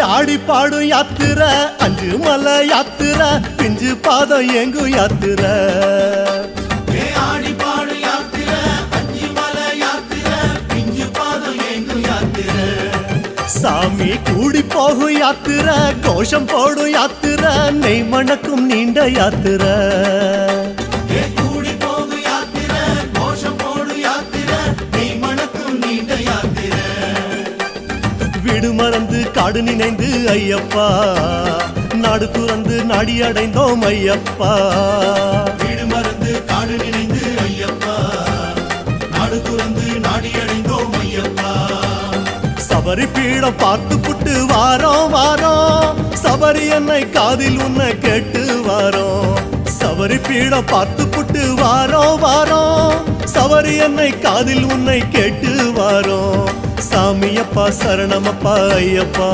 ஆடி பாடும் யாத்திரை அஞ்சு மலை யாத்திரை பிஞ்சு பாதம் எங்கு யாத்திரை ஆடி பாடும் யாத்திரை அஞ்சு மலை யாத்திரை பிஞ்சு பாதம் எங்கு யாத்திரை சாமி கூடி போகும் யாத்திரை கோஷம் போடும் யாத்திரை நெய் மணக்கும் நீண்ட யாத்திரை கூடி போகும் யாத்திரை கோஷம் போடும் யாத்திரை நெய் மணக்கும் நீண்ட யாத்திரை வீடு மறந்து காடு நினைந்து ஐயப்பா நாடு துறந்து நாடி அடைந்தோம் ஐயப்பா வீடு மறந்து காடு நினைந்து ஐயப்பா நாடு துறந்து நாடி அடைந்தோம் ஐயப்பா சபரி பீடம் பார்த்து புட்டு வாரோம் வாரோம் சபரி என்னை காதில் உன்னை கேட்டு வாரோம் சபரி பீடம் பார்த்து புட்டு வாரோம் வாரோம் சபரி என்னை காதில் உன்னை கேட்டு வாரோம் சாமியப்பா சரணமப்பா ஐயப்பா